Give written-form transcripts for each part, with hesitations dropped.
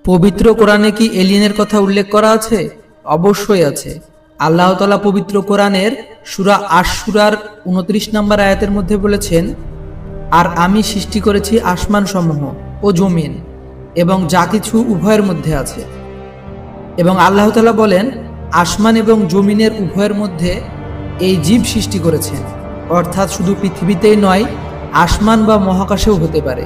পবিত্র কোরআনে কি এলিয়েনের কথা উল্লেখ করা আছে? অবশ্যই আছে। আল্লাহ তাআলা পবিত্র কোরআনের সূরা আশ-শূরার ২৯ নম্বর আয়াতের মধ্যে বলেছেন, আর আমি সৃষ্টি করেছি আসমানসমূহ ও জমিন এবং যা কিছু উভয়ের মধ্যে আছে। এবং আল্লাহ তাআলা বলেন, আসমান এবং জমিনের উভয়ের মধ্যে এই জীব সৃষ্টি করেছেন, অর্থাৎ শুধু পৃথিবীতেই নয়, আসমান বা মহাকাশেও হতে পারে।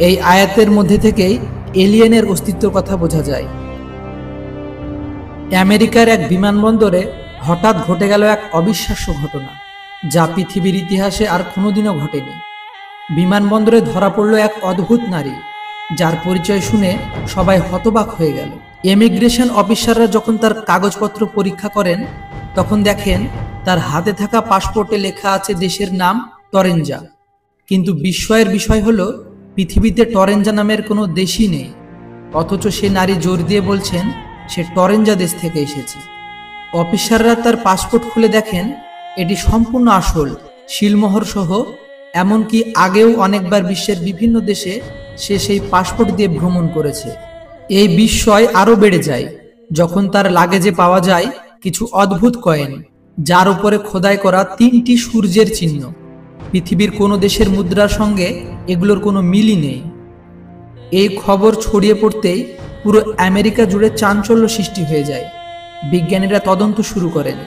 এই আয়াতের মধ্যে থেকেই এলিয়েনের অস্তিত্বের কথা বোঝা যায়। আমেরিকার এক বিমানবন্দরে হঠাৎ ঘটে গেল এক অবিশ্বাস্য ঘটনা, যা পৃথিবীর ইতিহাসে আর কোনোদিনও ঘটেনি। বিমানবন্দরে ধরা পড়ল এক অদ্ভুত নারী, যার পরিচয় শুনে সবাই হতবাক হয়ে গেল। ইমিগ্রেশন অফিসাররা যখন তার কাগজপত্র পরীক্ষা করেন, তখন দেখেন তার হাতে থাকা পাসপোর্টে লেখা আছে দেশের নাম টরেঞ্জা। কিন্তু বিস্ময়ের বিষয় হলো, পৃথিবীতে টরেঞ্জা নামের কোনো দেশই নেই। অথচ সে নারী জোর দিয়ে বলছেন সে টরেঞ্জা দেশ থেকে এসেছে। অফিসাররা তার পাসপোর্ট খুলে দেখেন এটি সম্পূর্ণ আসল, সিলমোহর সহ। এমনকি আগেও অনেকবার বিশ্বের বিভিন্ন দেশে সে সেই পাসপোর্ট দিয়ে ভ্রমণ করেছে। এই বিস্ময় আরও বেড়ে যায় যখন তার লাগেজে পাওয়া যায় কিছু অদ্ভুত কয়েন, যার উপরে খোদাই করা 3টি সূর্যের চিহ্ন। পৃথিবীর কোনো দেশের মুদ্রার সঙ্গে এগুলোর কোনো মিলই নেই। এই খবর ছড়িয়ে পড়তেই পুরো আমেরিকা জুড়ে চাঞ্চল্য সৃষ্টি হয়ে যায়। বিজ্ঞানীরা তদন্ত শুরু করেন।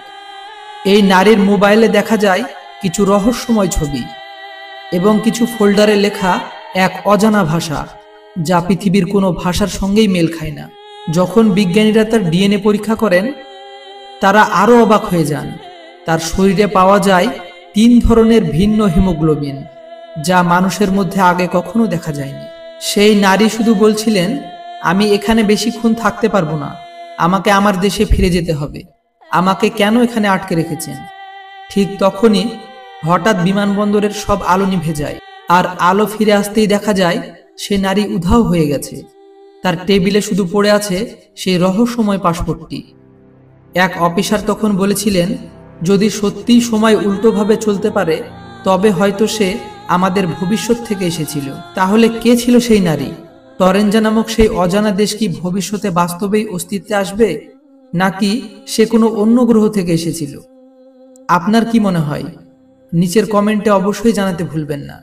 এই নারীর মোবাইলে দেখা যায় কিছু রহস্যময় ছবি এবং কিছু ফোল্ডারে লেখা এক অজানা ভাষা, যা পৃথিবীর কোনো ভাষার সঙ্গেই মেল খায় না। যখন বিজ্ঞানীরা তার ডিএনএ পরীক্ষা করেন, তারা আরও অবাক হয়ে যান। তার শরীরে পাওয়া যায় 3 ধরনের ভিন্ন হিমোগ্লোবিন, যা মানুষের মধ্যে আগে কখনো দেখা যায়নি। সেই নারী শুধু বলছিলেন, আমি এখানে বেশিক্ষণ থাকতে পারবো না, আমাকে আমার দেশে ফিরে যেতে হবে। আমাকে কেন এখানে আটকে রেখেছেন? ঠিক তখনই হঠাৎ বিমানবন্দরের সব আলো নিভে যায়, আর আলো ফিরে আসতেই দেখা যায় সে নারী উধাও হয়ে গেছে। তার টেবিলে শুধু পড়ে আছে সেই রহস্যময় পাসপোর্টটি। এক অফিসার তখন বলেছিলেন, যদি সত্যিই সময় উল্টোভাবে চলতে পারে, তবে হয়তো সে আমাদের ভবিষ্যৎ থেকে এসেছিল। তাহলে কে ছিল সেই নারী? টরেঞ্জা নামক সেই অজানা দেশ কি ভবিষ্যতে বাস্তবেই অস্তিত্বে আসবে, নাকি সে কোনো অন্য গ্রহ থেকে এসেছিল? আপনার কি মনে হয়? নিচের কমেন্টে অবশ্যই জানাতে ভুলবেন না।